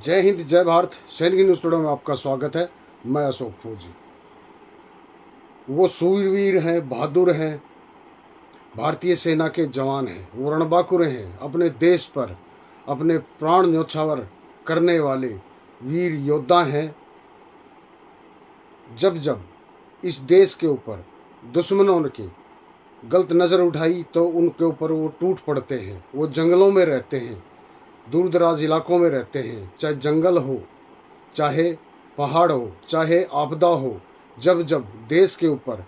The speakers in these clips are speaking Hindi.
जय हिंद जय भारत। सैनिक न्यूज़ टुडे में आपका स्वागत है। मैं अशोक फौजी। वो सूरवीर हैं, बहादुर हैं, भारतीय सेना के जवान हैं। वो रणबांकुर हैं, अपने देश पर अपने प्राण न्यौछावर करने वाले वीर योद्धा हैं। जब जब इस देश के ऊपर दुश्मनों ने गलत नज़र उठाई तो उनके ऊपर वो टूट पड़ते हैं। वो जंगलों में रहते हैं, दूर दराज इलाकों में रहते हैं, चाहे जंगल हो, चाहे पहाड़ हो, चाहे आपदा हो। जब जब देश के ऊपर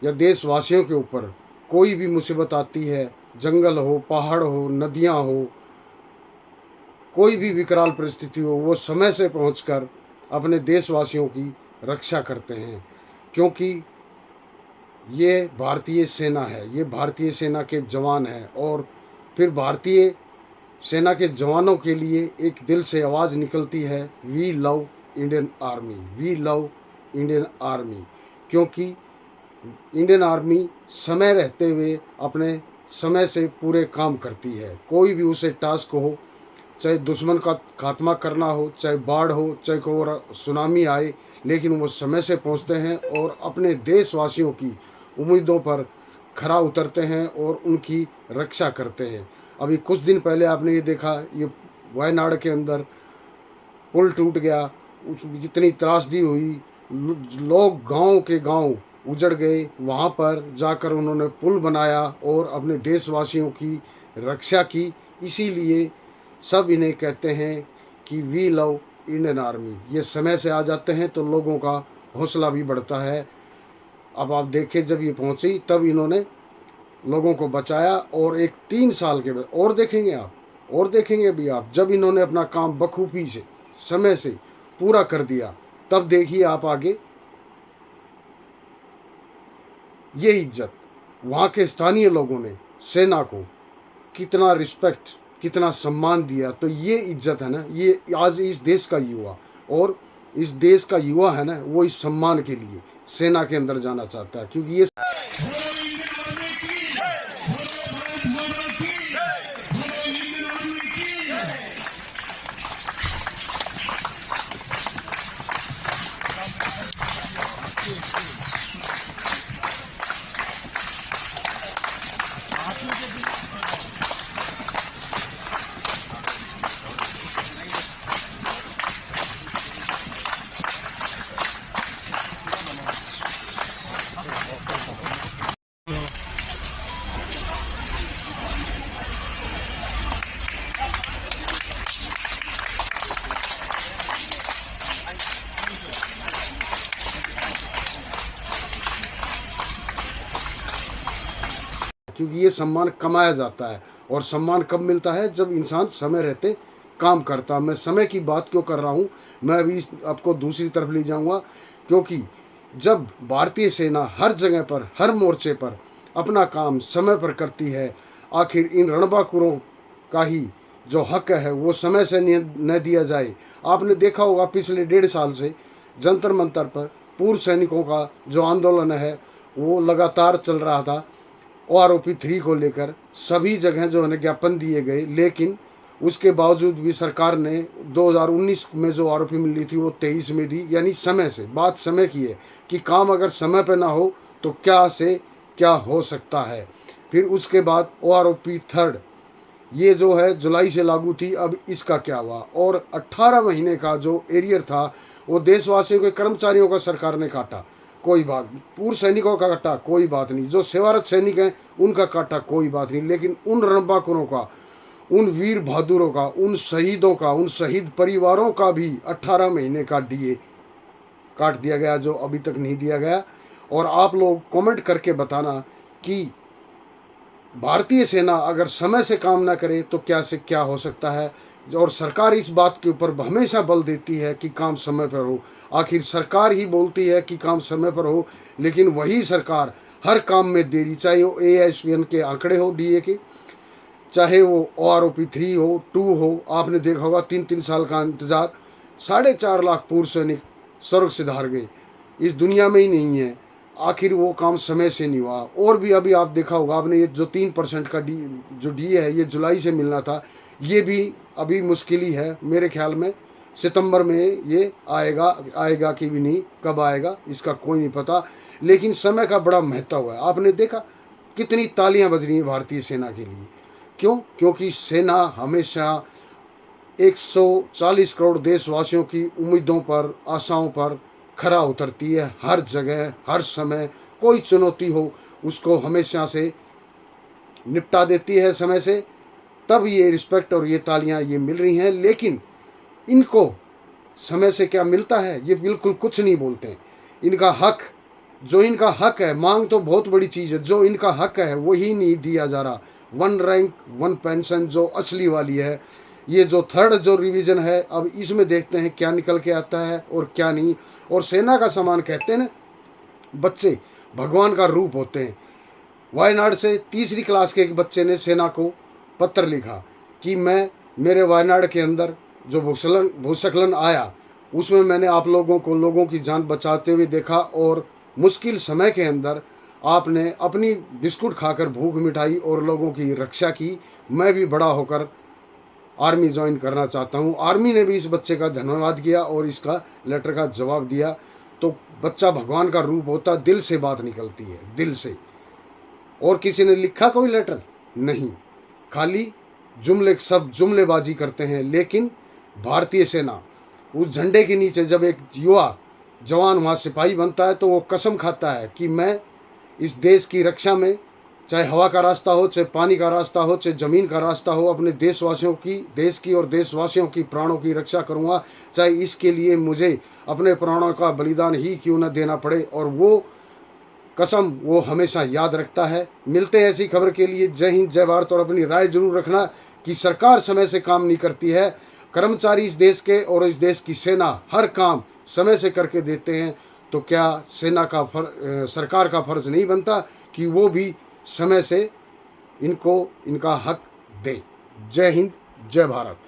या देशवासियों के ऊपर कोई भी मुसीबत आती है, जंगल हो, पहाड़ हो, नदियां हो, कोई भी विकराल परिस्थिति हो, वो समय से पहुंचकर अपने देशवासियों की रक्षा करते हैं। क्योंकि ये भारतीय सेना है, ये भारतीय सेना के जवान हैं। और फिर भारतीय सेना के जवानों के लिए एक दिल से आवाज़ निकलती है, we love Indian army, we love Indian army. क्योंकि इंडियन आर्मी समय रहते हुए अपने समय से पूरे काम करती है। कोई भी उसे टास्क हो, चाहे दुश्मन का खात्मा करना हो, चाहे बाढ़ हो, चाहे कोई और सुनामी आए, लेकिन वो समय से पहुंचते हैं और अपने देशवासियों की उम्मीदों पर खरा उतरते हैं और उनकी रक्षा करते हैं। अभी कुछ दिन पहले आपने ये देखा, ये वायनाड के अंदर पुल टूट गया, उस इतनी त्रासदी हुई, लोग गांव के गांव उजड़ गए। वहां पर जाकर उन्होंने पुल बनाया और अपने देशवासियों की रक्षा की। इसीलिए सब इन्हें कहते हैं कि वी लव इंडियन आर्मी। ये समय से आ जाते हैं तो लोगों का हौसला भी बढ़ता है। अब आप देखें, जब ये पहुंची तब इन्होंने लोगों को बचाया। और एक 3 साल के बाद और देखेंगे आप, और देखेंगे भी आप, जब इन्होंने अपना काम बखूबी से समय से पूरा कर दिया, तब देखिए आप आगे ये इज्जत वहाँ के स्थानीय लोगों ने सेना को कितना रिस्पेक्ट, कितना सम्मान दिया। तो ये इज्जत है ना, ये आज इस देश का युवा, और इस देश का युवा है ना, वो इस सम्मान के लिए सेना के अंदर जाना चाहता है। क्योंकि ये क्योंकि ये सम्मान कमाया जाता है। और सम्मान कब मिलता है? जब इंसान समय रहते काम करता। मैं समय की बात क्यों कर रहा हूँ, मैं अभी आपको दूसरी तरफ ले जाऊँगा। क्योंकि जब भारतीय सेना हर जगह पर, हर मोर्चे पर अपना काम समय पर करती है, आखिर इन रणबांकुरों का ही जो हक है वो समय से न दिया जाए। आपने देखा होगा पिछले 1.5 साल से जंतर मंतर पर पूर्व सैनिकों का जो आंदोलन है वो लगातार चल रहा था। आरोपी 3 को लेकर सभी जगह जो है ज्ञापन दिए गए, लेकिन उसके बावजूद भी सरकार ने 2019 में जो आरोपी मिली थी वो 23 में दी। यानी समय से, बात समय की है कि काम अगर समय पर ना हो तो क्या से क्या हो सकता है। फिर उसके बाद आरोपी 3 ये जो है जुलाई से लागू थी। अब इसका क्या हुआ? और 18 महीने का जो एरियर था वो देशवासियों के कर्मचारियों का सरकार ने काटा, कोई बात नहीं। पूर्व सैनिकों का काटा, कोई बात नहीं। जो सेवारत सैनिक हैं उनका काटा, कोई बात नहीं। लेकिन उन रणबांकुरों का, उन वीर बहादुरों का, उन शहीदों का, उन शहीद परिवारों का भी 18 महीने का डीए काट दिया गया, जो अभी तक नहीं दिया गया। और आप लोग कमेंट करके बताना कि भारतीय सेना अगर समय से काम ना करे तो क्या से क्या हो सकता है। और सरकार इस बात के ऊपर हमेशा बल देती है कि काम समय पर हो। आखिर सरकार ही बोलती है कि काम समय पर हो, लेकिन वही सरकार हर काम में देरी, चाहे वो AISPN के आंकड़े हो डीए के, चाहे वो OROP 3 हो, 2 हो। आपने देखा होगा 3-3 साल का इंतजार, 4.5 लाख पूर्व सैनिक स्वर्ग से धार गए, इस दुनिया में ही नहीं है। आखिर वो काम समय से नहीं हुआ। और भी अभी आप देखा होगा आपने, ये जो 3% का डीए है ये जुलाई से मिलना था, ये भी अभी मुश्किल ही है मेरे ख्याल में। सितंबर में ये आएगा कि भी नहीं, कब आएगा इसका कोई नहीं पता, लेकिन समय का बड़ा महत्व है। आपने देखा कितनी तालियां बज रही हैं भारतीय सेना के लिए। क्यों? क्योंकि सेना हमेशा 140 करोड़ देशवासियों की उम्मीदों पर, आशाओं पर खरा उतरती है। हर जगह, हर समय कोई चुनौती हो उसको हमेशा से निपटा देती है समय से। तब ये रिस्पेक्ट और ये तालियां ये मिल रही हैं। लेकिन इनको समय से क्या मिलता है? ये बिल्कुल कुछ नहीं बोलते हैं। इनका हक, जो इनका हक है, मांग तो बहुत बड़ी चीज़ है, जो इनका हक है वही नहीं दिया जा रहा। 1 रैंक 1 पेंशन जो असली वाली है, ये जो थर्ड जो रिवीजन है, अब इसमें देखते हैं क्या निकल के आता है और क्या नहीं। और सेना का सम्मान कहते हैं ना, बच्चे भगवान का रूप होते हैं। वायनाड से तीसरी क्लास के एक बच्चे ने सेना को पत्र लिखा कि मैं, मेरे वायनाड के अंदर जो भूस्खलन आया उसमें मैंने आप लोगों की जान बचाते हुए देखा, और मुश्किल समय के अंदर आपने अपनी बिस्कुट खाकर भूख मिटाई और लोगों की रक्षा की। मैं भी बड़ा होकर आर्मी ज्वाइन करना चाहता हूँ। आर्मी ने भी इस बच्चे का धन्यवाद किया और इसका लेटर का जवाब दिया। तो बच्चा भगवान का रूप होता, दिल से बात निकलती है, दिल से। और किसी ने लिखा कोई लेटर नहीं, खाली जुमले, सब जुमलेबाजी करते हैं। लेकिन भारतीय सेना उस झंडे के नीचे जब एक युवा जवान वहाँ सिपाही बनता है तो वो कसम खाता है कि मैं इस देश की रक्षा में, चाहे हवा का रास्ता हो, चाहे पानी का रास्ता हो, चाहे ज़मीन का रास्ता हो, अपने देशवासियों की, देश की और देशवासियों की प्राणों की रक्षा करूँगा, चाहे इसके लिए मुझे अपने प्राणों का बलिदान ही क्यों न देना पड़े। और वो कसम वो हमेशा याद रखता है। मिलते हैं ऐसी खबर के लिए। जय हिंद, जय भारत। और अपनी राय जरूर रखना कि सरकार समय से काम नहीं करती है। कर्मचारी इस देश के और इस देश की सेना हर काम समय से करके देते हैं, तो क्या सेना का सरकार का फर्ज नहीं बनता कि वो भी समय से इनको इनका हक दे। जय हिंद, जय भारत।